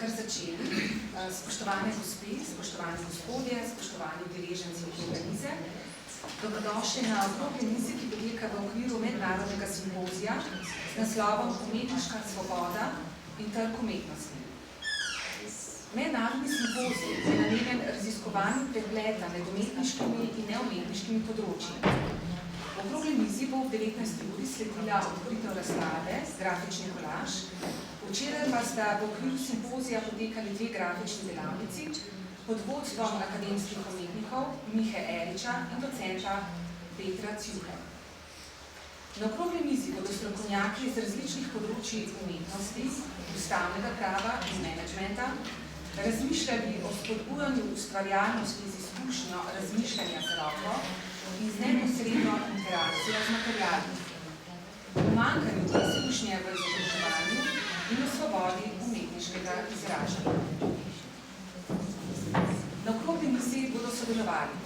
kar začeli. Spoštovane gospe, spoštovani gospodje, spoštovani udeleženci okrogle mize. Dobrodošli na okrogli mizi, ki poteka v okviru mednarodnega simpozija z naslovom Umetniška svoboda in trg umetnosti. Mednarodni simpozij je namenjen raziskovanju prepleta med umetniškimi in neumetniškimi področji. V okrogli mizi bo v 19. uri sledila odkritev razstave, grafični kolaž. Včeraj pa sta v okviru simpozija potekali dve grafični delavnici pod vodstvom akademskih umetnikov Mihe Eriča in docenta Petra Cjuhe. Na okrogli mizi bodo strokovnjaki iz različnih področij umetnosti, ustavnega prava in menedžmenta razmišljali o spodbujanju ustvarjalnosti z izkušnjo razmišljanja z roko in z neposredno interakcijo z materialom, pomanjkanju izkušnje v izobraževanju in v svobodi umetniškega izražanja. Na okrogli mizi bodo sodelovali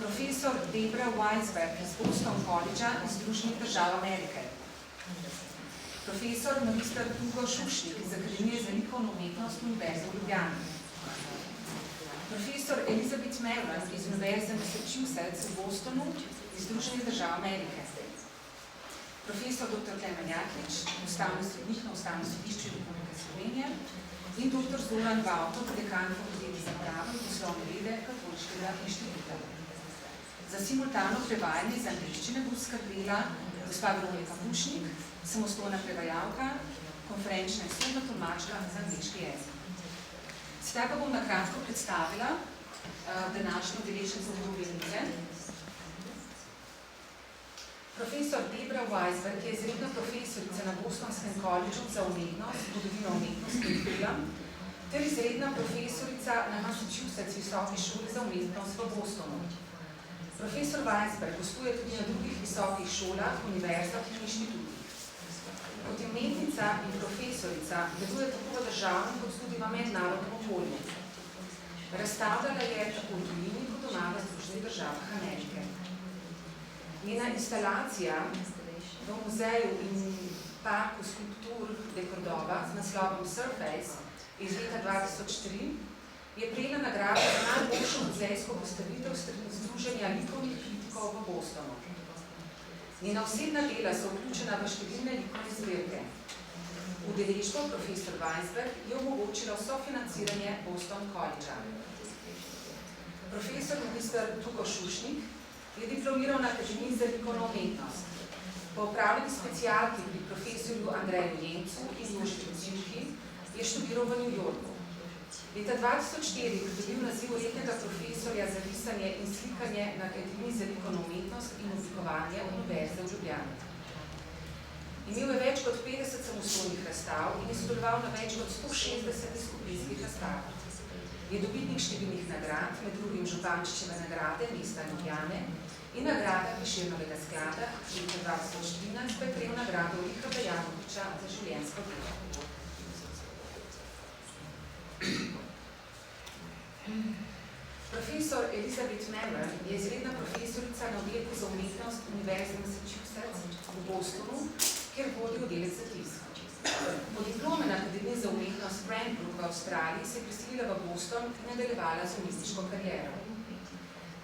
profesor Debra Weisberg iz Boston Collegea iz Združenih držav Amerike, profesor magister Tugo Šušnik iz Akademije za likovno umetnost Univerze v Ljubljani, profesor Marran iz Univerze Massachusetts v Bostonu iz Združenih držav Amerike, profesor dr. Klemen Jaklič, ustavni sodnik na Ustavnem sodišču Republike Slovenije in dr. Zoran Vaupot, dekan Fakultete za pravo in poslovne vede Katoliškega inštituta. Za simultano prevajanje iz angleščine bo skrbela gospa Pušnik, samostojna prevajalka, konferenčna in sodna tolmačka za angleški jezik. Sedaj pa bom na kratko predstavila današnjo udeleženco okrogle mize. Profesor Debra Weisberg je izredna profesorica na Bostonskem koledžu za umetnost, zgodovino umetnosti in film, ter izredna profesorica na Massachusetts visoki šoli za umetnost v Bostonu. Profesor Weisberg gostuje tudi na drugih visokih šolah, univerzah in inštitutih. Kot umetnica in profesorica deluje tako v državnem kot tudi v mednarodnem okolju. Razstavljala je tako v tujini kot doma v Združenih državah Amerike. Njena instalacija v muzeju in parku skulptur de Cordova z naslovom Surface iz leta 2003 je prejela nagrado za najboljšo muzejsko postavitev Združenja likovnih kritikov v Bostonu. Njena osebna dela so vključena v številne likovne zbirke. Udeležbo profesor Weisberg je omogočila sofinanciranje Boston Collegea. Profesor magister Tugo Šušnik je diplomiral na Akademiji za likovno umetnost. Po opravljeni specialki pri profesorju Andreju Jencu in Jožetu Cjuhi je študiral v New Yorku. Leta 2004 je pridobil naziv letnega profesorja za risanje in slikanje na Akademiji za likovno umetnost in oblikovanje Univerze v Ljubljani. Imel je več kot 50 samostojnih razstav in je sodeloval na več kot 160 skupinskih razstavah. Je dobitnik številnih nagrad, med drugim Župančičeve nagrade mesta Ljubljane in nagrada Prešernovega sklada, leta 2013 pa je prejel nagrado Richarda Janoviča za življenjsko delo. Profesor Marran je izredna profesorica na oddelku za umetnost Univerze Massachusetts v Bostonu, kjer vodi oddelek za tisk. Po diplome na Akademiji za umetnost Cranbrook v Avstraliji se je preselila v Boston in nadaljevala z umetniško kariero.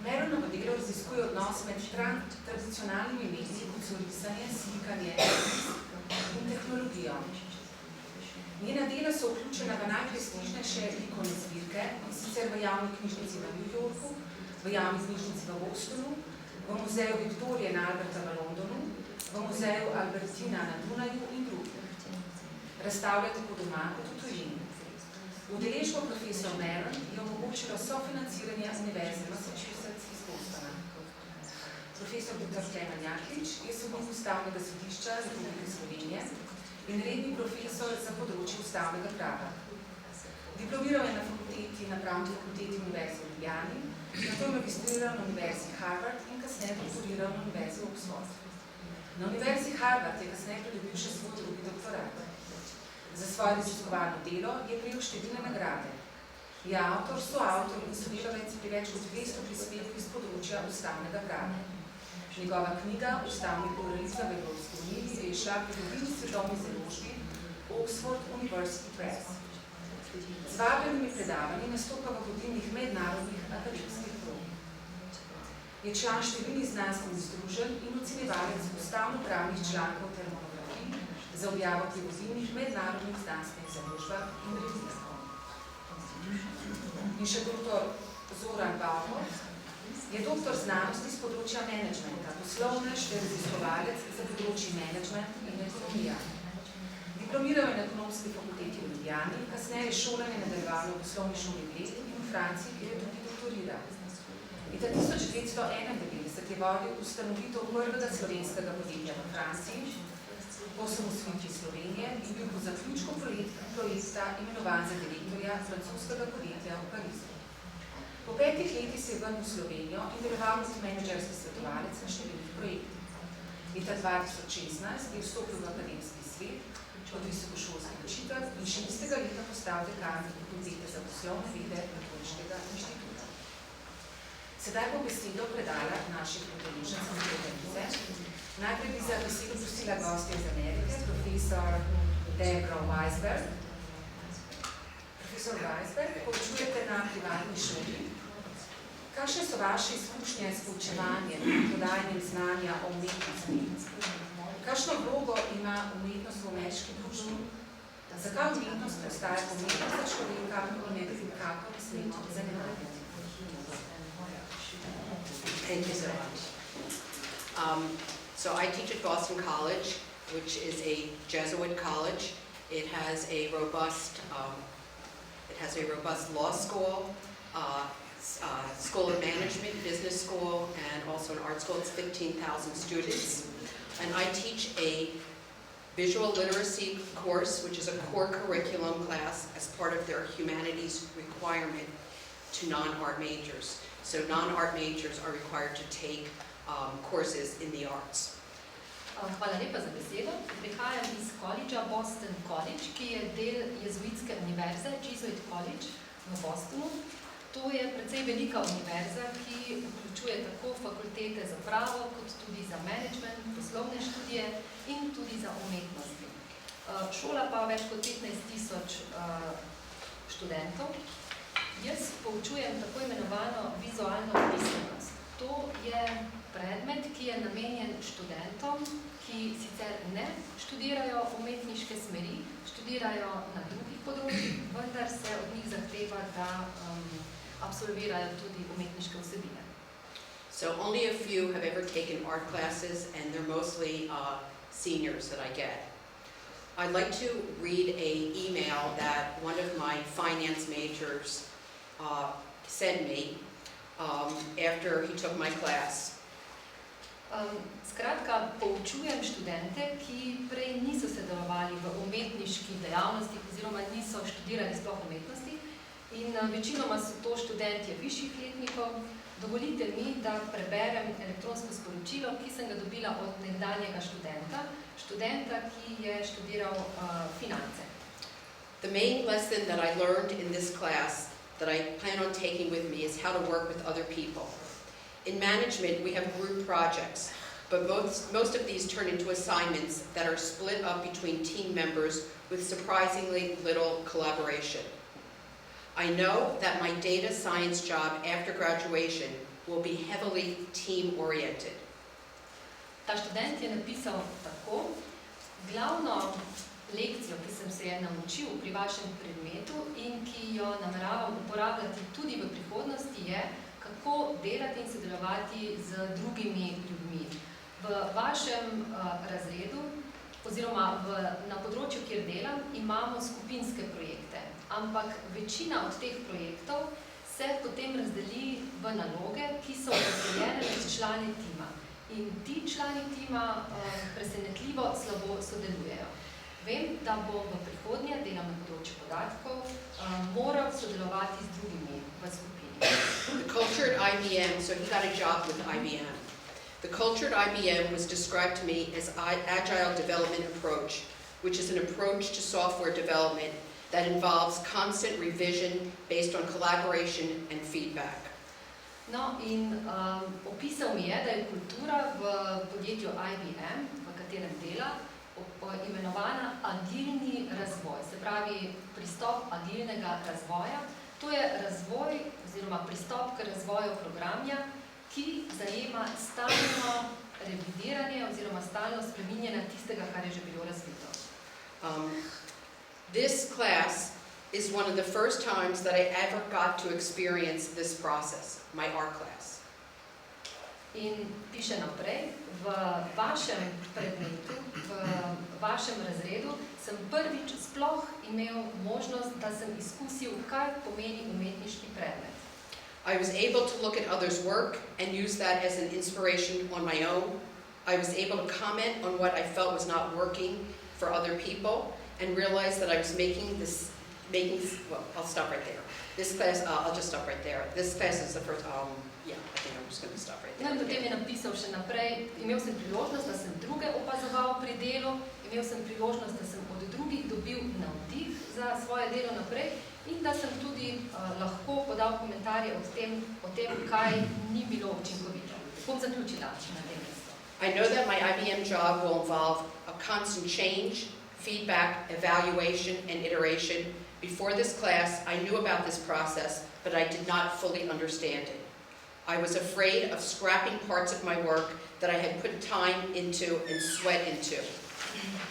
Marranovo delo raziskuje odnos med tradicionalnimi mediji, kot so risanje, slikanje in tehnologijo. Njena dela so vključena v najprestižnejše likovne zbirke, in sicer v javni knjižnici v New Yorku, v javni knjižnici v Bostonu, v muzeju Viktorije in Alberta v Londonu, v muzeju Albertina na Dunaju in drugih. Razstavlja tako doma kot v tujini. Udeležbo profesor Marran je omogočilo sofinanciranje Univerze Massachusetts iz Bostona. Profesor dr. Klemen Jaklič je sodnik Ustavnega sodišča Republike Slovenije in redni profesor za področje ustavnega prava. Diplomiral je na Pravni fakulteti Univerze v Ljubljani, nato je magistriral na Univerzi Harvard in kasneje doktoriral na Univerzi Oxford. Na Univerzi Harvard je kasneje pridobil še svoj drugi doktorat. Za svoje raziskovalno delo je prejel številne nagrade. Je avtor, soavtor in sodelavec pri več kot 200 prispevkih z področja ustavnega prava. Njegova knjiga Ustavni pluralizem v Evropski uniji je izšla pri vodilni svetovni založbi Oxford University Press. Z vabljenimi predavanji nastopa v vodilnih mednarodnih akademskih krogih. Je član številnih znanstvenih združenj in ocenjevalec ustavno-pravnih člankov ter monografij za objavo pri vodilnih mednarodnih znanstvenih založbah in revijah. In še dr. Zoran Vaupot je doktor znanosti z področja menedžmenta, poslovnež ter raziskovalec za področji menedžment in ekonomija. Diplomiral je na ekonomski fakulteti v Ljubljani, kasneje je šolanje nadaljevalo v poslovni šoli v Letu in v Franciji, kjer je tudi doktoriral. Leta 1991 je vodil ustanovitev prvega slovenskega podjetja v Franciji, po osamosvojitvi Slovenije in bil po zaključku projekta imenovan za direktorja francoskega podjetja v Parizu. Po 5 letih se je vrnil v Slovenijo in deloval kot menedžerski svetovalec na številnih projektih. Leta 2016 je vstopil v akademski svet kot visokošolski učitelj in še istega leta postal dekan fakultete za poslovne vede Katoliškega inštituta. Sedaj bo besedo predala naših udeležencev z organize. Najprej bi za besedo prosila gostje iz Amerike, profesor Debra Weisberg. Profesor Weisberg, poučujete na privatni šoli. Kakšne so vaše izkušnje s poučevanjem in podajanjem znanja o umetnosti? Kakšno vlogo ima umetnost v ameriški družbi? Zakaj umetnost postaja pomembna za človeka in ne kako ne smemo zanemarjati? Thank you so much. So I teach at Boston College, which is a Jesuit college. It has a robust law school, school of management, business school, and also an art school. It's 15,000 students. And I teach a visual literacy course, which is a core curriculum class as part of their humanities requirement to non-art majors. So non-art majors are required to take courses in the arts. Hvala lepa za besedo. Prihajam iz koledža Boston College, ki je del jezuitske univerze, Jesuit College v Bostonu. To je precej velika univerza, ki vključuje tako fakultete za pravo, kot tudi za management, poslovne študije in tudi za umetnosti. Šola pa več kot 15,000 študentov. Jaz poučujem tako imenovano vizualno pismenost. To je predmet, ki je namenjen študentom, ki sicer ne študirajo umetniške smeri, študirajo na drugih področjih, vendar se od njih zahteva, da absolvirajo tudi umetniške vsebine. So only a few have ever taken art classes, and they're mostly seniors that I get. I'd like to read an email that one of my finance majors sent me after he took my class. Skratka, poučujem študente, ki prej niso sodelovali v umetniški dejavnosti oziroma niso študirali sploh umetnosti in večinoma so to študentje višjih letnikov. Dovolite mi, da preberem elektronsko sporočilo, ki sem ga dobila od nekdanjega študenta, ki je študiral finance. The main lesson that I learned in this class that I plan on taking with me is how to work with other people. In management, we have group projects, but most of these turn into assignments that are split up between team members with surprisingly little collaboration. I know that my data science job after graduation will be heavily team-oriented. Ta študent je napisal tako: glavno lekcijo, ki sem se je naučil pri vašem predmetu in ki jo nameravam uporabljati tudi v prihodnosti, je, kako delati in sodelovati z drugimi ljudmi. V vašem razredu oziroma na področju, kjer delam, imamo skupinske projekte, ampak večina od teh projektov se potem razdeli v naloge, ki so razdeljene med člani tima. In ti člani tima presenetljivo slabo sodelujejo. Vem, da bom v prihodnje, delam na področju podatkov, moral sodelovati z drugimi v skupini. The culture at IBM, so he got a job with IBM. The culture at IBM was described to me as agile development approach, which is an approach to software development that involves constant revision based on collaboration and feedback. No, in opisal mi je, da je kultura v podjetju IBM, v katerem dela, imenovana agilni razvoj, se pravi pristop agilnega razvoja. To je razvoj oziroma pristop k razvoju programa, ki zajema stalno revidiranje oziroma stalno spreminjanje tistega, kar je že bilo razvito. This class is one of the first times that I ever got to experience this process, my art class. In piše naprej, v vašem predmetu, v vašem razredu sem prvič sploh imel možnost, da sem izkusil, kaj pomeni umetniški predmet. I was able to look at others' work and use that as an inspiration on my own. I was able to comment on what I felt was not working for other people and realize that I was well, I'll stop right there. This class, I'll just stop right there. This class is the first, yeah, I think I'm just going to stop right there. No, in potem je napisal še naprej, imel sem priložnost, da sem druge opazoval pri delu, imel sem priložnost, da sem od drugih dobil navdih za svoje delo naprej in da sem tudi lahko podal komentarje o tem, kaj ni bilo učinkovito. Bom zaključila na tem mestu. I know that my IBM job will involve a constant change, feedback, evaluation, and iteration. Before this class, I knew about this process, but I did not fully understand it. I was afraid of scrapping parts of my work that I had put time into and sweat into.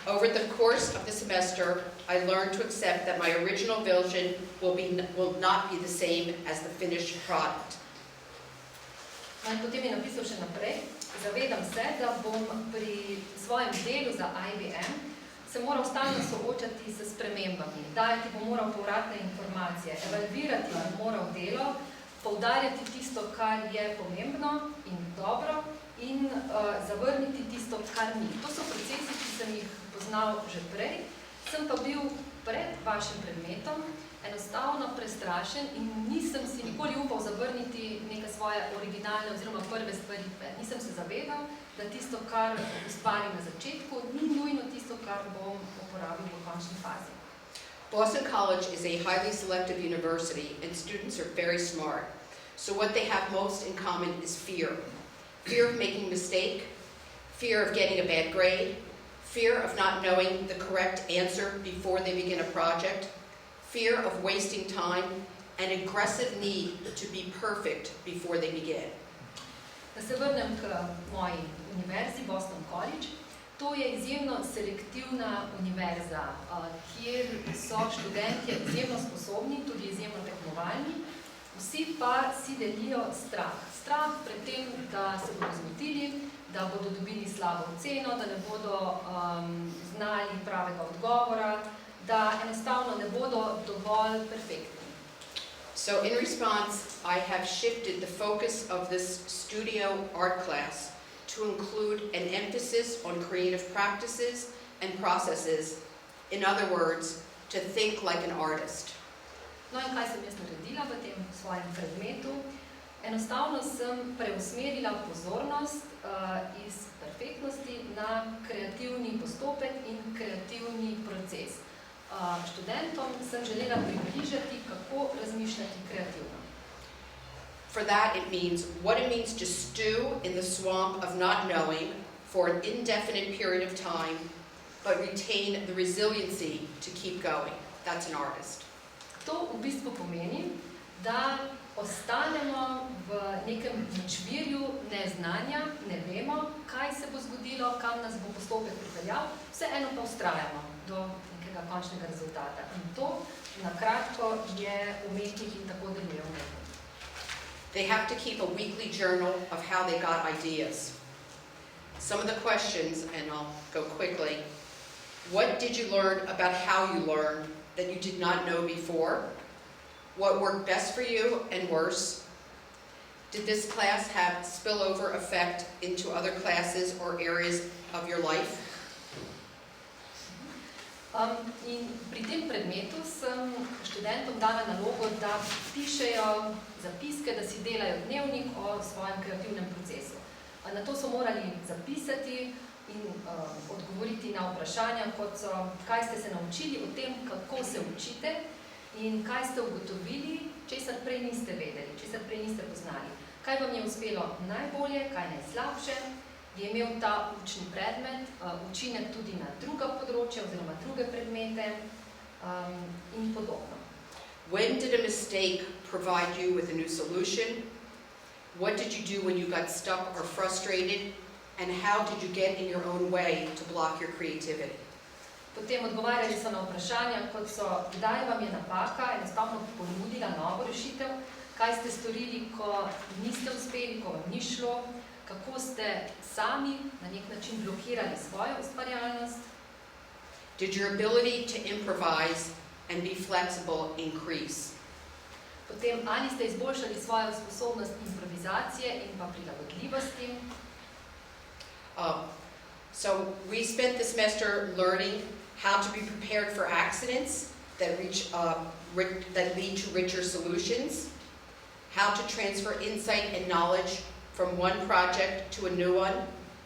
Over the course of the semester, I learned to accept that my original vision will not be the same as the finished product. No in potem je napisal še naprej, zavedam se, da bom pri svojem delu za IBM se moral stalno soočati s spremembami, dajati bom moral povratne informacije, evalvirati bom moral delo, poudarjati tisto, kar je pomembno in dobro in zavrniti tisto, kar ni. To so procesi, ki sem jih poznal že prej, sem pa bil pred vašim predmetom enostavno prestrašen in nisem si nikoli upal zavrniti neke svoje originalne oziroma prve stvaritve. Nisem se zavedal, da tisto, kar ustvarim na začetku, ni nujno tisto, kar bom uporabil v končni fazi. Boston College is a highly selective university and students are very smart. So what they have most in common is fear. Fear of making a mistake, fear of getting a bad grade, fear of not knowing the correct answer before they begin a project, fear of wasting time, and aggressive need to be perfect before they begin. Da se vrnem k moji univerzi, Boston College. To je izjemno selektivna univerza, kjer so študentje izjemno sposobni, tudi izjemno tekmovalni, vsi pa si delijo strah. Strah pred tem, da se bodo zmotili, da bodo dobili slabo oceno, da ne bodo znali pravega odgovora, da enostavno ne bodo dovolj perfektni. So in response, I have shifted the focus of this studio art class to include an emphasis on creative practices and processes. In other words, to think like an artist. No in kaj sem jaz naredila v tem svojem predmetu? Enostavno sem preusmerila pozornost iz perfektnosti na kreativni postopek in kreativni proces. Študentom sem želela približati, kako razmišljati kreativno. For that, it means what it means to stew in the swamp of not knowing for an indefinite period of time, but retain the resiliency to keep going. That's an artist. To v bistvu pomeni, da ostanemo v nekem močvirju neznanja, ne vemo, kaj se bo zgodilo, kam nas bo postopek pripeljal, vseeno pa vztrajamo do nekega končnega rezultata. In to, na kratko, je umetnik in tako deluje umetnik. They have to keep a weekly journal of how they got ideas. Some of the questions, and I'll go quickly. What did you learn about how you learned that you did not know before? What worked best for you and worse? Did this class have spillover effect into other classes or areas of your life? In pri tem predmetu sem študentom dala nalogo, da pišejo zapiske, da si delajo dnevnik o svojem kreativnem procesu. Na to so morali zapisati in odgovoriti na vprašanja, kot so, kaj ste se naučili o tem, kako se učite in kaj ste ugotovili, česar prej niste vedeli, česar prej niste poznali. Kaj vam je uspelo najbolje, kaj najslabše, je imel ta učni predmet učinek tudi na druga področja oziroma druge predmete in podobno. When did a mistake provide you with a new solution? What did you do when you got stuck or frustrated? And how did you get in your own way to block your creativity? Potem odgovarjali so na vprašanja, kot so, kdaj vam je napaka enostavno ponudila novo rešitev, kaj ste storili, ko niste uspeli, ko vam ni šlo, kako ste sami na nek način blokirali svojo ustvarjalnost. Did your ability to improvise and be flexible increase? Potem, ali ste izboljšali svojo sposobnost improvizacije in pa prilagodljivosti. So we spent the semester learning how to be prepared for accidents that lead to richer solutions, how to transfer insight and knowledge from one project to a new one,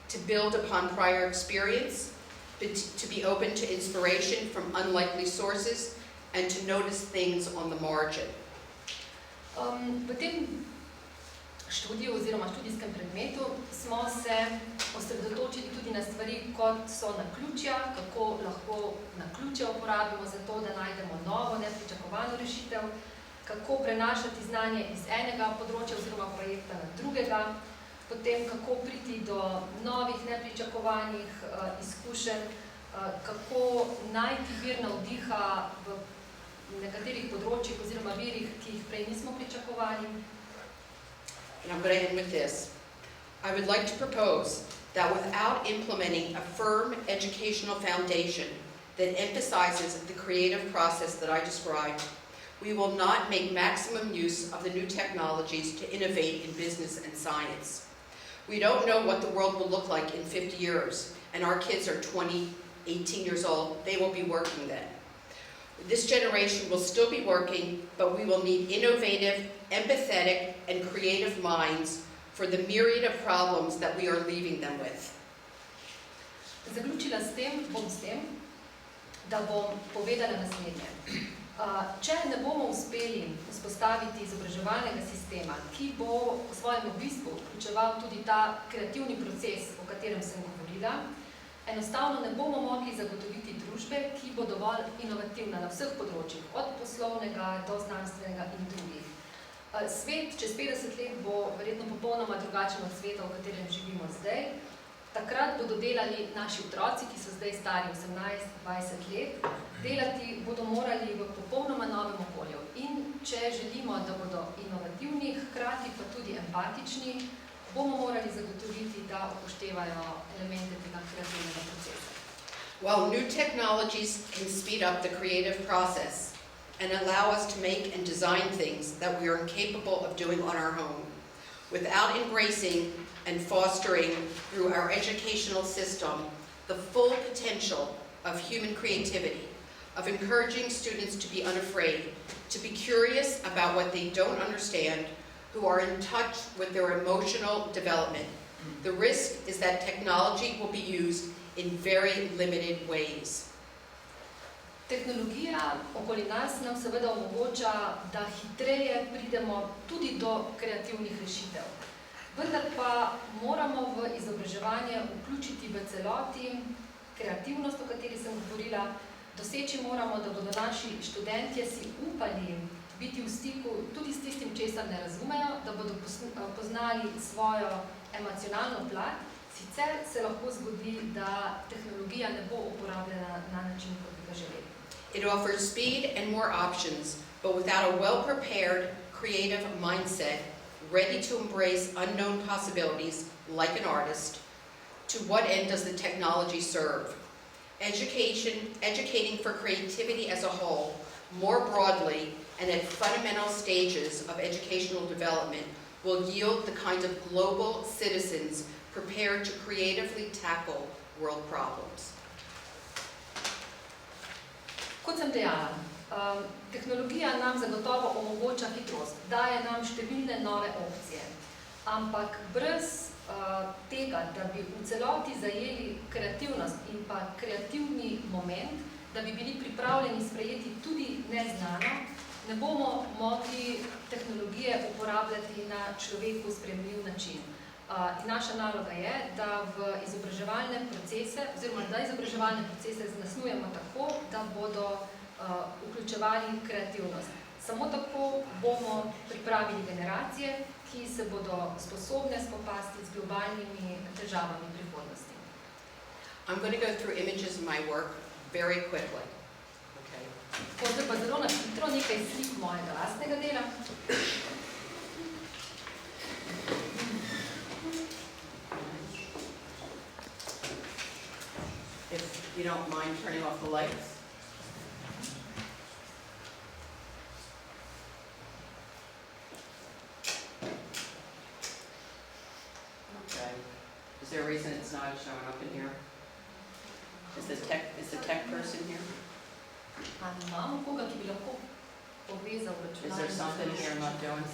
to build upon prior experience, to be open to inspiration from unlikely sources, and to notice things on the margin. V tem študiju oziroma študijskem predmetu smo se osredotočili tudi na stvari, kot so naključja, kako lahko naključja uporabimo za to, da najdemo novo, nepričakovano rešitev, kako prenašati znanje iz enega področja oziroma projekta na drugega, potem kako priti do novih nepričakovanih izkušenj, kako najti vir navdiha v nekaterih področjih oziroma virih, ki jih prej nismo pričakovali. And I'm going to end with this. I would like to propose that without implementing a firm educational foundation that emphasizes the creative process that I described, we will not make maximum use of the new technologies to innovate in business and science. We don't know what the world will look like in 50 years, and our kids are 20, 18 years old. They will be working then. This generation will still be working, but we will need innovative, empathetic, and creative minds for the myriad of problems that we are leaving them with. Zaključila bom s tem, da bom povedala naslednje. Če ne bomo uspeli vzpostaviti izobraževalnega sistema, ki bo v svojem obisku vključeval tudi ta kreativni proces, o katerem sem govorila, enostavno ne bomo mogli zagotoviti družbe, ki bo dovolj inovativna na vseh področjih, od poslovnega do znanstvenega in drugih. Svet čez 50 let bo verjetno popolnoma drugačen od sveta, v katerem živimo zdaj. Takrat bodo delali naši otroci, ki so zdaj stari 18-20 let, delati bodo morali v popolnoma novem okolju. In če želimo, da bodo inovativni, hkrati pa tudi empatični, bomo morali zagotoviti, da upoštevajo elemente tega kreativnega procesa. While new technologies can speed up the creative process and allow us to make and design things that we are incapable of doing on our own, without embracing and fostering through our educational system the full potential of human creativity, of encouraging students to be unafraid, to be curious about what they don't understand, who are in touch with their emotional development. The risk is that technology will be used in very limited ways. Tehnologija okoli nas nam seveda omogoča, da hitreje pridemo tudi do kreativnih rešitev. Vendar pa moramo v izobraževanje vključiti v celoti kreativnost, o kateri sem govorila, doseči moramo, da bodo naši študentje si upali biti v stiku tudi s tistim, česar ne razumejo, da bodo poznali svojo emocionalno plat, sicer se lahko zgodi, da tehnologija ne bo uporabljena na način, kot bi ga želeli. It offers speed and more options, but without a well-prepared, creative mindset, ready to embrace unknown possibilities like an artist, to what end does the technology serve? Educating for creativity as a whole, more broadly, and at fundamental stages of educational development, will yield the kind of global citizens prepared to creatively tackle world problems. Kot sem dejala, tehnologija nam zagotovo omogoča hitrost, daje nam številne nove opcije, ampak brez tega, da bi v celoti zajeli kreativnost in pa kreativni moment, da bi bili pripravljeni sprejeti tudi neznano, ne bomo mogli tehnologije uporabljati na človeku sprejemljiv način. In naša naloga je, da v izobraževalne procese, oziroma da izobraževalne procese zasnujemo tako, da bodo vključevali kreativnost. Samo tako bomo pripravili generacije, ki se bodo sposobne spopasti z globalnimi težavami prihodnosti. I'm going to go through images of my work very quickly. Okay. Zdaj pa zelo na hitro nekaj slik mojega lastnega dela. If you don't mind turning off the lights. Okay. Is there a reason it's not showing up in here? Is the tech person here? Imamo koga, ki bi lahko povezal računalnik? Is there something here I'm not doing?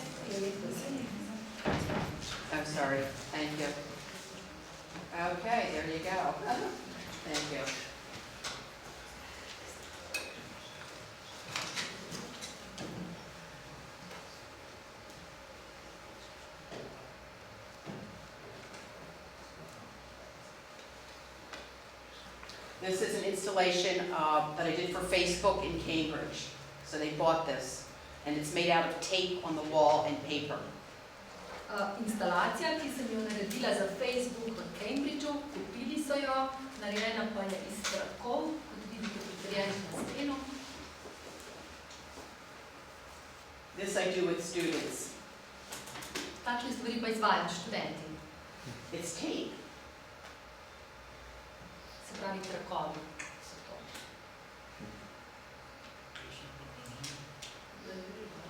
I'm sorry. Thank you. Okay, there you go. Thank you. This is an installation that I did for Facebook in Cambridge. So they bought this, and it's made out of tape on the wall and paper. Instalacija, ki sem jo naredila za Facebook v Cambridgeu, kupili so jo, narejena pa je iz trakov, kot vidite pritrjenih na steno. This I do with students. Takšne stvari pa izvajam študenti. It's tape. Se pravi, trakovi so to.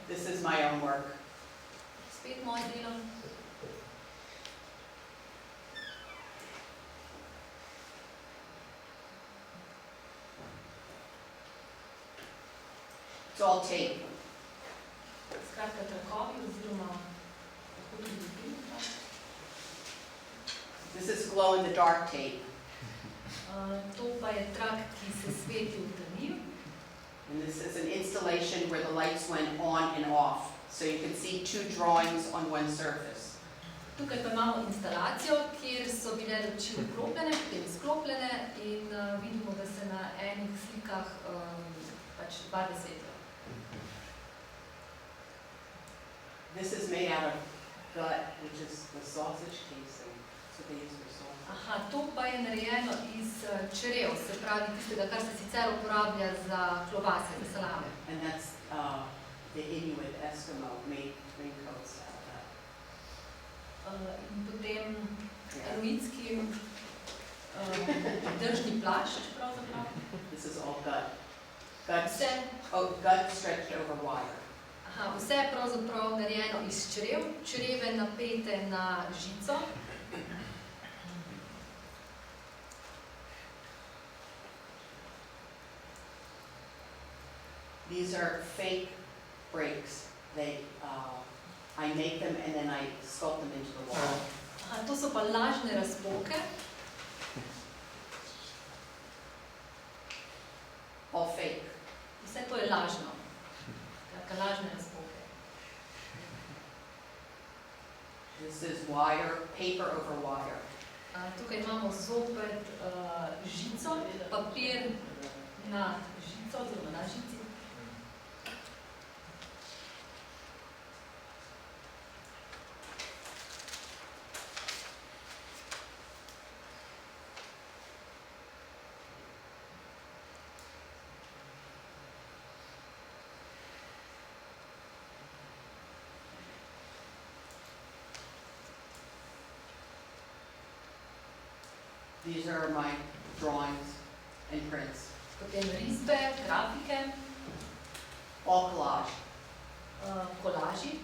This is my own work. Spet moje delo. It's all tape. Skratka, trakovi oziroma lahko tudi film. This is glow-in-the-dark tape. To pa je trak, ki se sveti v temi. And this is an installation where the lights went on and off. So you can see two drawings on one surface. Tukaj pa imamo instalacijo, kjer so bile luči vklopljene, potem izklopljene in vidimo, da se na enih slikah pač barve svetijo. This is made out of gut, which is the sausage casing. So they use for sausage. Aha, to pa je narejeno iz črev, se pravi tistega, kar se sicer uporablja za klobase, za salame. And that's the Inuit Eskimo made raincoats out of that. In potem inuitski držni plašč, pravzaprav. This is all gut. Gut, Vse, gut stretched over wire. aha, vse je pravzaprav narejeno iz črev, čreve napete na žico. These are fake breaks. I make them and then I sculpt them into the wall. Aha, to so pa lažne razpoke. All fake. Vse to je lažno. Skratka, lažne razpoke. This is wire, paper over wire. Tukaj imamo zopet žico, papir na žico, oziroma na žici. These are my drawings and prints. Potem risbe, grafike, All collage. kolaži.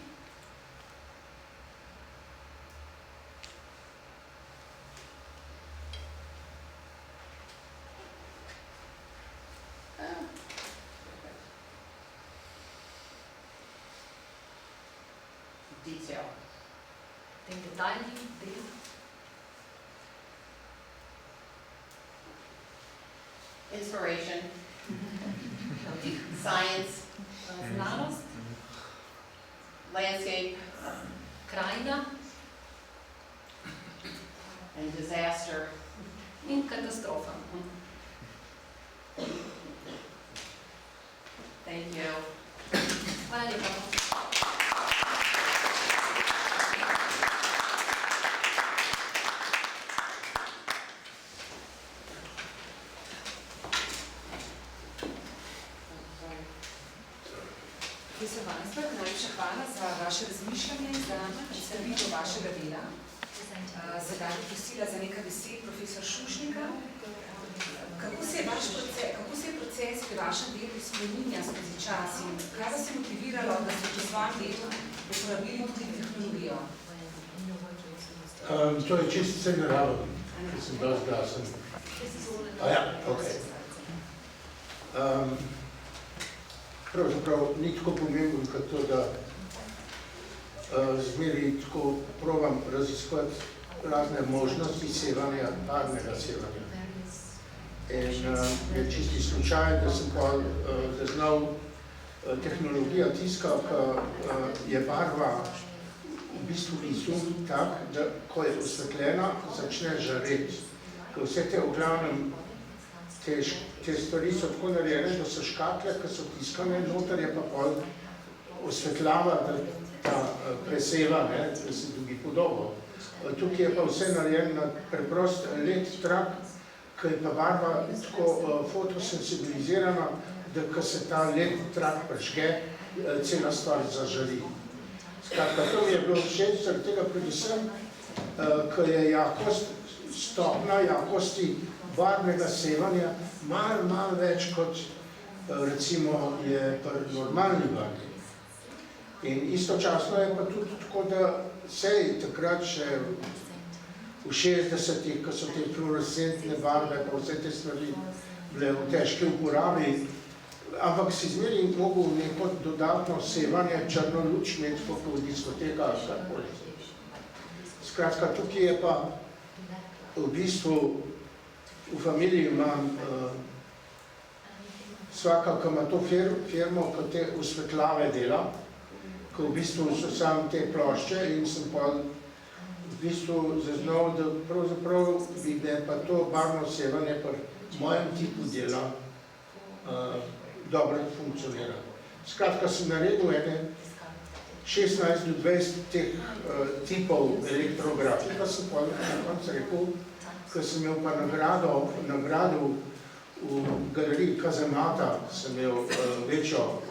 Detail. Tem detaljnih del. Inspiration. Navdih, Science. znanost, Landscape. krajina, disaster. In katastrofa. Thank you. Hvala lepa. Profesor Weisberg, najlepša hvala za vaše razmišljanje, za predstavitev vašega dela. Sedaj bi prosila za nekaj besed profesor Šušnika. Kako se je proces pri vašem delu spreminja skozi čas in kaj vas je motiviralo, da ste pri svojem delu uporabili tudi tehnologijo? To je čisto vse naravno, ker sem dosti glasen. Pravzaprav ni tako pomembno, kot to, da zmeri tako probam raziskovati razne možnosti sevanja, parnega sevanja. In je čisti slučaj, da sem pa zaznal tehnologija tiska, ki je barva v bistvu izum tak, da ko je osvetljena, začne žareti. Ker vse te v glavnem te stvari so tako narejene, da so škatle, ki so tiskane, noter je pa pol osvetljava, da ta preseva, da se dobi podobo. Tukaj je pa vse narejeno na preprost led trak, ki je pa barva tako fotosensibilizirana, da ko se ta led trak prižge, cela stvar zažari. Skratka, to mi je bilo všeč, zaradi tega predvsem, ko je jakost, stopna jakosti barvnega sevanja malo več kot recimo je pri normalni barvi. In istočasno je pa tudi tako, da sej takrat še v 60-ih, ko so te fluorescentne barve, pa vse te stvari bile v težki uporabi, ampak si zmeri mogel neko dodatno sevanje, črno luč imeti po diskoteka ali karkoli. Skratka, tukaj je pa v bistvu v familiji imam svaka, ki ima to firmo, ki te osvetljave dela, ki v bistvu so sam te plošče in sem pa v bistvu zaznal, da pravzaprav bi pa to barvno sevanje pri mojem tipu dela dobro funkcionira. Skratka, sem naredil 16 do 20 teh tipov elektrografij, pa sem pa na koncu rekel, ko sem imel pa nagrado v galeriji Kazamata, sem imel večjo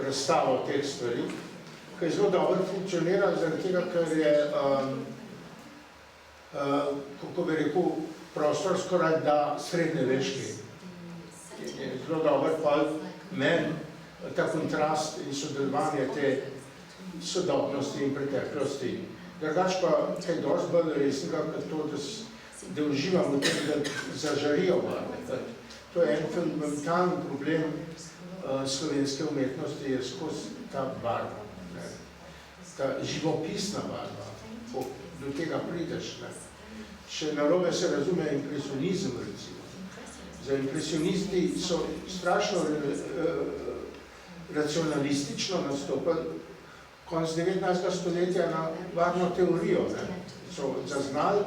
razstavo teh stvari, ki je zelo dobro funkcionira, zaradi tega, ker je, kako bi rekel, prostor skoraj da srednjeveški. Je zelo dober pa meni ta kontrast in sodelovanje te sodobnosti in preteklosti. Drugač pa kaj dosti bolj resnega, kot to, da uživam v tem, da zažarijo barve. To je en fundamentalni problem slovenske umetnosti, je skozi ta barva. Ta živopisna barva, do tega prideš. Še narobe se razume impresionizem, recimo. Za impresionisti so strašno racionalistično nastopili konec 19. stoletja na barvno teorijo. So zaznali,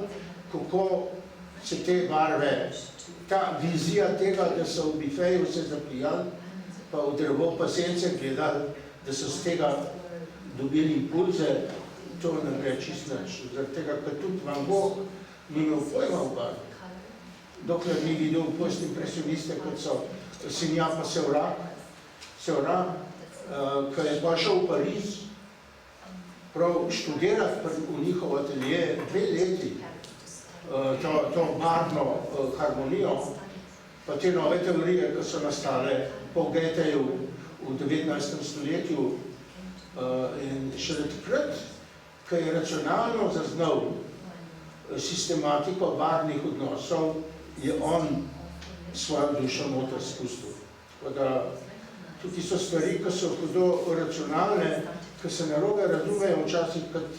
kako se te barve, ta vizija tega, da so v bifeju se zapijali, pa v drevo pa sence gledali, da so z tega dobili impulze, to ne gre čisto nič. Zaradi tega, ker tudi Van Gogh ni imel pojma v barvi. Dokler ni videl postimpresioniste, kot so Sinja pa Seurat, ki je pa šel v Pariz, prav študirati v njihov atelje 2 leti, to barvno harmonijo, pa te nove teorije, ki so nastale po Goetheju v 19. stoletju. In šele takrat, ko je racionalno zaznal sistematiko barvnih odnosov, je on svojo dušo noter spustil. Tukaj so stvari, ki so hudo racionalne, ki se narobe razumejo včasih kot,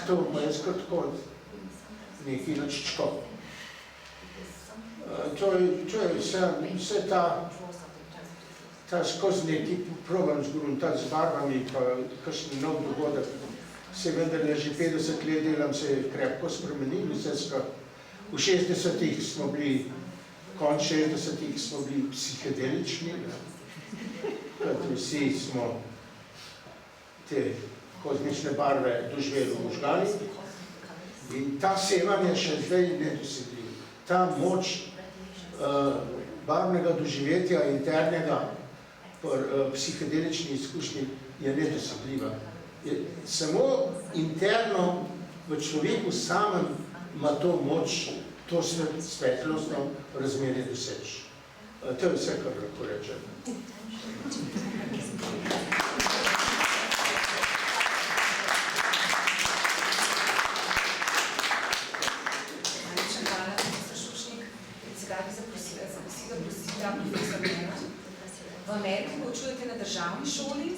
to pa je skrat kot nekaj načičko. To je vse ta skozi neki problem zgruntat z barvami, pa kakšen nov dogodek se vendar že 50 let delam, se je krepko spremenil, v 60-ih smo bili, konc 60-ih smo bili psihedelični, kot vsi smo te kozmične barve doživeli v možganih. In ta sevanje še zdaj nedosegljiv. Ta moč barvnega doživetja internega psihedelični izkušnji je nedosegljiva. Samo interno v človeku samem ima to moč, to svetlostno razmerje doseči. To je vse, kar lahko rečem. V Ameriki poučujete na državni šoli.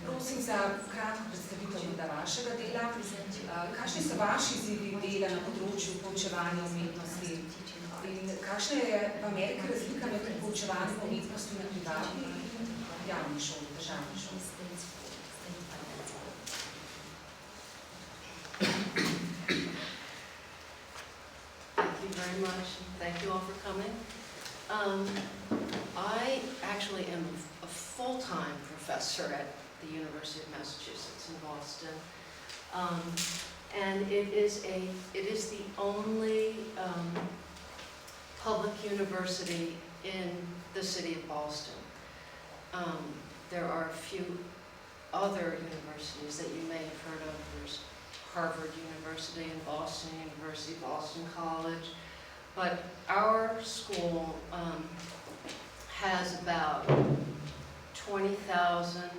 Prosim za kratko predstavitev vašega dela. Kakšni so vaši izzivi dela na področju poučevanja umetnosti? In kakšna je v Ameriki razlika med poučevanjem umetnosti na privatni in javni šoli, državni šoli? Thank you very much. Thank you all for coming. I actually am a full-time professor at the University of Massachusetts in Boston, and it is the only public university in the city of Boston. There are a few other universities that you may have heard of. There's Harvard University in Boston, University of Boston College, but our school has about 20,000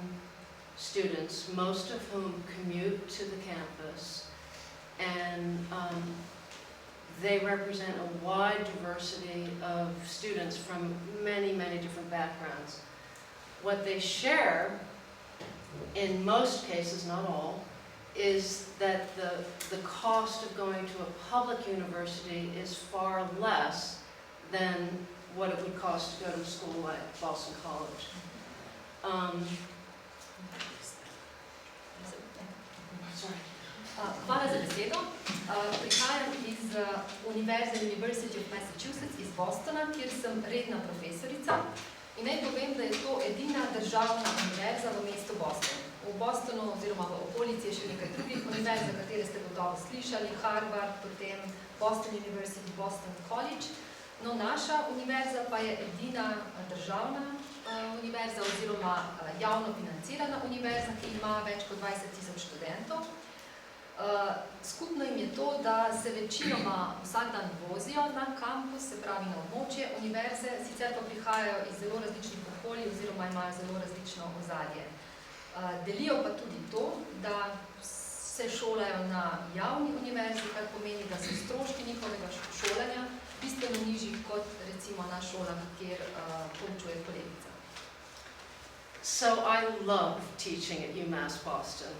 students, most of whom commute to the campus, and they represent a wide diversity of students from many, many different backgrounds. What they share, in most cases, not all, is that the cost of going to a public university is far less than what it would cost to go to a school like Boston College. Hvala za besedo. Prihajam iz Univerze University of Massachusetts iz Bostona, kjer sem redna profesorica. In naj povem, da je to edina državna univerza v mestu Boston. V Bostonu oziroma v okolici je še nekaj drugih univerz, za katere ste gotovo slišali, Harvard, potem Boston University, Boston College. No, naša univerza pa je edina državna univerza oziroma javno financirana univerza, ki ima več kot 20,000 študentov. Skupno jim je to, da se večinoma vsak dan vozijo na kampus, se pravi na območje univerze, sicer pa prihajajo iz zelo različnih okolij oziroma imajo zelo različno ozadje. Delijo pa tudi to, da se šolajo na javni univerzi, kar pomeni, da so stroški njihovega šolanja bistveno nižji kot recimo na šolah, kjer poučuje kolegica. So I love teaching at UMass Boston.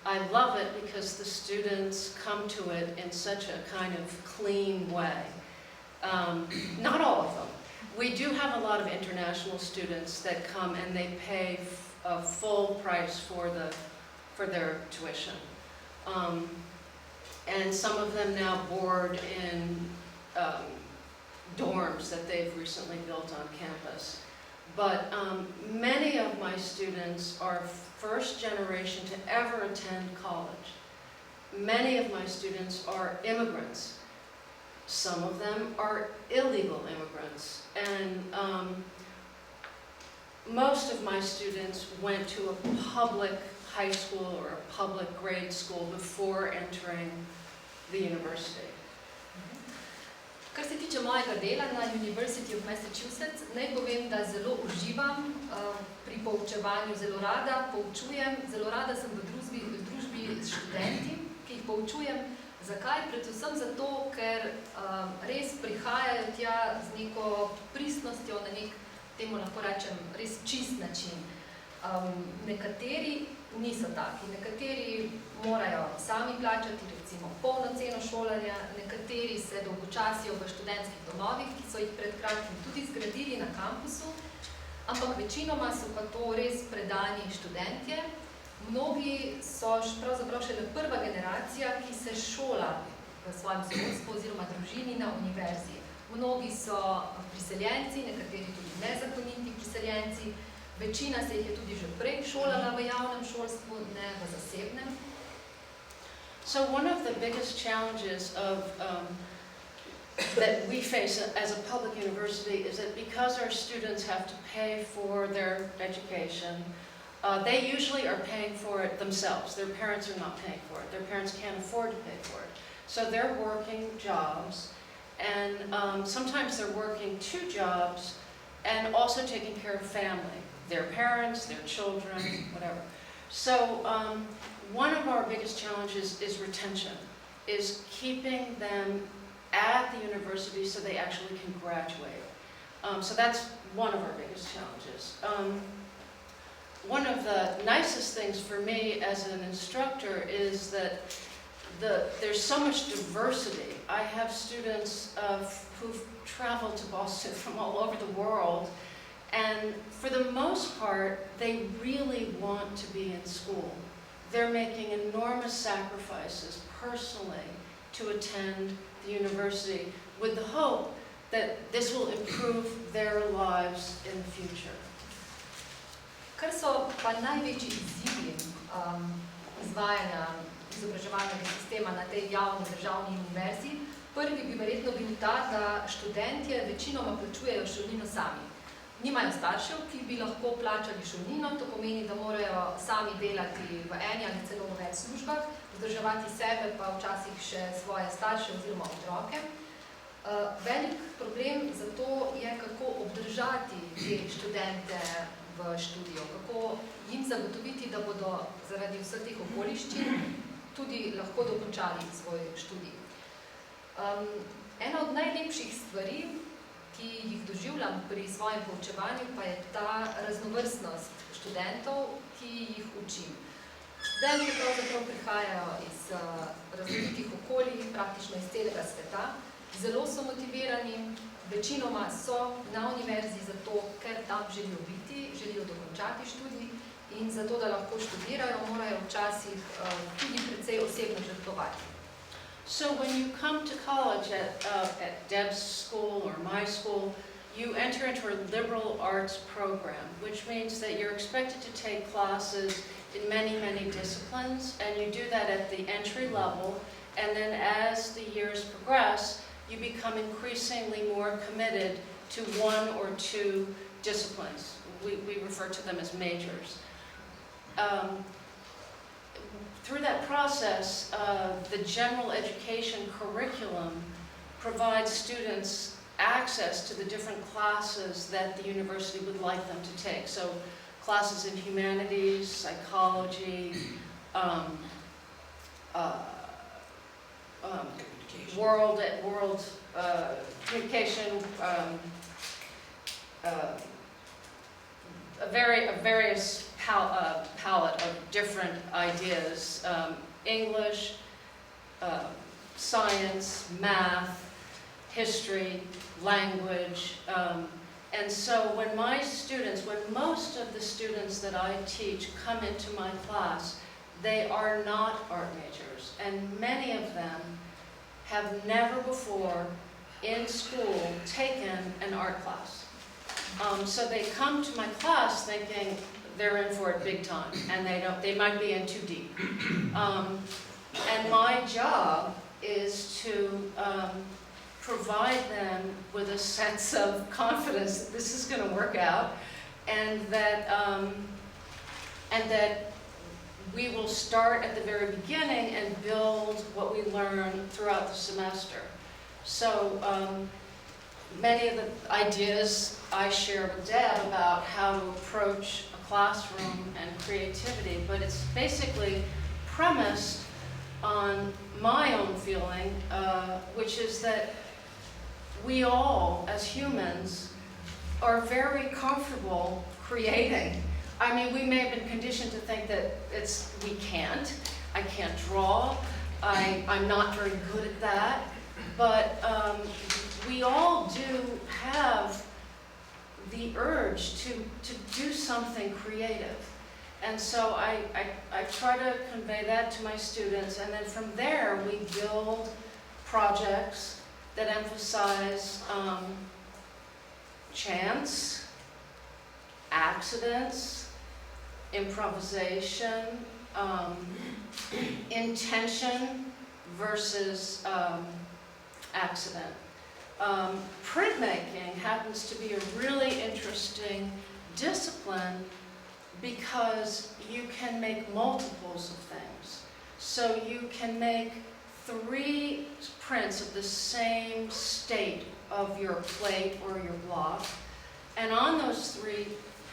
I love it because the students come to it in such a kind of clean way. Not all of them. We do have a lot of international students that come and they pay a full price for their tuition. And some of them now board in dorms that they've recently built on campus. But many of my students are first generation to ever attend college. Many of my students are immigrants. Some of them are illegal immigrants. And most of my students went to a public high school or a public grade school before entering the university. Kar se tiče mojega dela na University of Massachusetts, naj povem, da zelo uživam pri poučevanju, zelo rada poučujem, zelo rada sem v družbi s študenti, ki jih poučujem. Zakaj? Predvsem zato, ker res prihajajo tja z neko pristnostjo, na nek, temu lahko rečem, res čist način. Nekateri niso taki, nekateri morajo sami plačati recimo polno ceno šolanja, nekateri se dolgočasijo v študentskih domovih, ki so jih pred kratkim tudi zgradili na kampusu, ampak večinoma so pa to res predani študentje, Mnogi so pravzaprav šele prva generacija, ki se šola v svojem sorodstvu oziroma družini na univerzi. Mnogi so priseljenci, nekateri tudi nezakoniti priseljenci, večina se jih je tudi že prej šolala v javnem šolstvu, ne v zasebnem. So one of the biggest challenges that we face as a public university is that because our students have to pay for their education, they usually are paying for it themselves. Their parents are not paying for it. Their parents can't afford to pay for it. So they're working jobs, and sometimes they're working 2 jobs and also taking care of family, their parents, their children, whatever. So one of our biggest challenges is retention, is keeping them at the university so they actually can graduate. So that's one of our biggest challenges. One of the nicest things for me as an instructor is that there's so much diversity. I have students who've traveled to Boston from all over the world, and for the most part, they really want to be in school. They're making enormous sacrifices personally to attend the university with the hope that this will improve their lives in the future. Kar so pa največji izzivi izvajanja izobraževalnega sistema na tej javni državni univerzi, prvi bi verjetno bil ta, da študentje večinoma plačujejo šolnino sami. Nimajo staršev, ki bi lahko plačali šolnino, to pomeni, da morajo sami delati v eni ali celo v več službah, vzdrževati sebe, pa včasih še svoje starše oziroma otroke. Velik problem zato je, kako obdržati te študente v študiju, kako jim zagotoviti, da bodo zaradi vseh teh okoliščin tudi lahko dokončali svoj študij. Ena od najlepših stvari, ki jih doživljam pri svojem poučevanju, pa je ta raznovrstnost študentov, ki jih učim. Študenti pravzaprav prihajajo iz različnih okolij, praktično iz celega sveta, zelo so motivirani, večinoma so na univerzi zato, ker tam želijo biti, želijo dokončati študij in zato, da lahko študirajo, morajo včasih tudi precej osebno žrtvovati. So when you come to college at Deb's school or my school, you enter into a liberal arts program, which means that you're expected to take classes in many, many disciplines, and you do that at the entry level, and then as the years progress, you become increasingly more committed to 1 or 2 disciplines. We refer to them as majors. Through that process, the general education curriculum provides students access to the different classes that the university would like them to take. So classes in humanities, psychology, world communication, a various palette of different ideas, English, science, math, history, language, and so when most of the students that I teach come into my class, they are not art majors, and many of them have never before in school taken an art class. So they come to my class thinking they're in for it big time, and they might be in too deep. And my job is to provide them with a sense of confidence that this is going to work out, and that we will start at the very beginning and build what we learn throughout the semester. So many of the ideas I share with Deb about how to approach a classroom and creativity, but it's basically premised on my own feeling, which is that we all, as humans, are very comfortable creating. I mean, we may have been conditioned to think that I can't draw, I'm not very good at that, but we all do have the urge to do something creative. And so I try to convey that to my students, and then from there we build projects that emphasize chance, accidents, improvisation, intention versus accident. Printmaking happens to be a really interesting discipline because you can make multiples of things. So you can make 3 prints of the same state of your plate or your block, and on those 3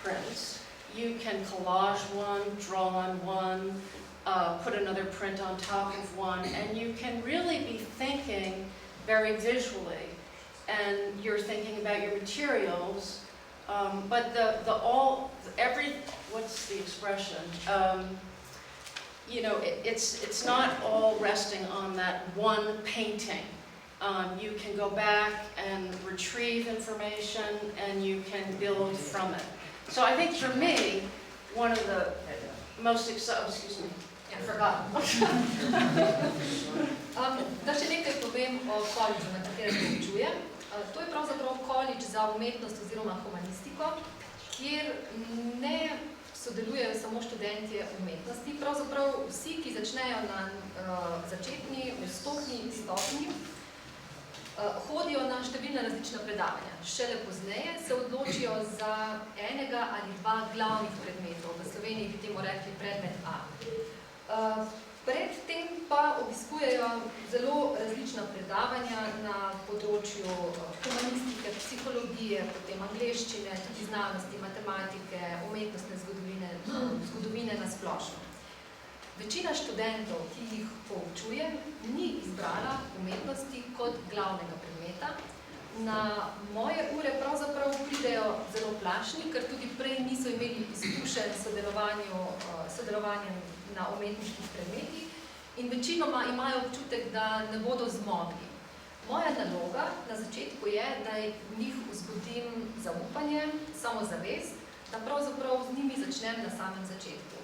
prints you can collage one, draw on one, put another print on top of one, and you can really be thinking very visually, and you're thinking about your materials, but what's the expression? You know, it's not all resting on that one painting. You can go back and retrieve information, and you can build from it. So I think for me, one of the most excuse me, I forgot. Da še nekaj povem o koledžu, na katerem poučujem. To je pravzaprav koledž za umetnost oziroma humanistiko, kjer ne sodelujejo samo študentje umetnosti, pravzaprav vsi, ki začnejo na začetni, vstopni stopnji, hodijo na številna različna predavanja. Šele pozneje se odločijo za enega ali 2 glavnih predmetov. V Sloveniji bi temu rekli predmet A. Predtem pa obiskujejo zelo različna predavanja na področju humanistike, psihologije, potem angleščine, tudi znanosti, matematike, umetnostne zgodovine na splošno. Večina študentov, ki jih poučujem, ni izbrala umetnosti kot glavnega predmeta. Na moje ure pravzaprav pridejo zelo plašni, ker tudi prej niso imeli izkušenj sodelovanja na umetniških predmetih in večinoma imajo občutek, da ne bodo zmogli. Moja naloga na začetku je, da v njih vzbudim zaupanje, samozavest, da pravzaprav z njimi začnem na samem začetku.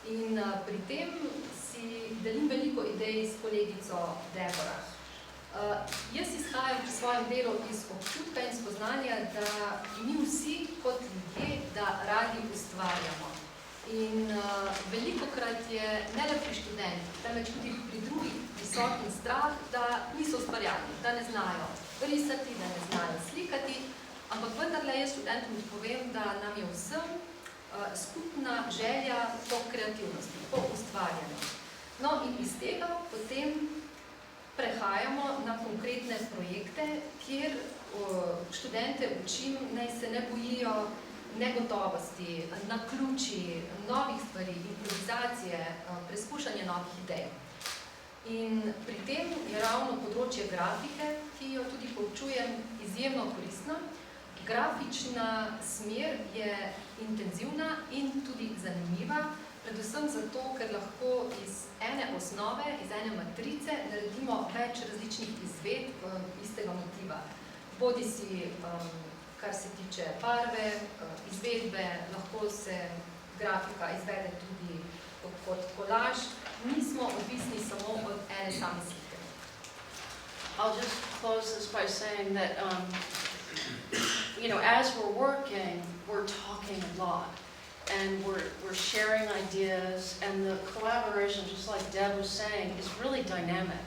In pri tem si delim veliko idej s kolegico Debra. Jaz izhajam pri svojem delu iz občutka in spoznanja, da mi vsi kot ljudje, da radi ustvarjamo. In velikokrat je ne le pri študentih, temveč tudi pri drugih visokim strah, da niso ustvarjalni, da ne znajo risati, da ne znajo slikati, ampak vendarle jaz študentom povem, da nam je vsem skupna želja po kreativnosti, po ustvarjanju. No in iz tega potem prehajamo na konkretne projekte, kjer študente učim, naj se ne bojijo negotovosti, naključij, novih stvari, improvizacije, preskušanja novih idej. In pri tem je ravno področje grafike, ki jo tudi poučujem, izjemno koristno. Grafična smer je intenzivna in tudi zanimiva, predvsem zato, ker lahko iz ene osnove, iz ene matrice naredimo več različnih izvedb istega motiva. Bodi si, kar se tiče barve, izvedbe, lahko se grafika izvede tudi kot kolaž. Nismo odvisni samo od ene same slike. I'll just close this by saying that, you know, as we're working, we're talking a lot. And we're sharing ideas, and the collaboration, just like Deb was saying, is really dynamic.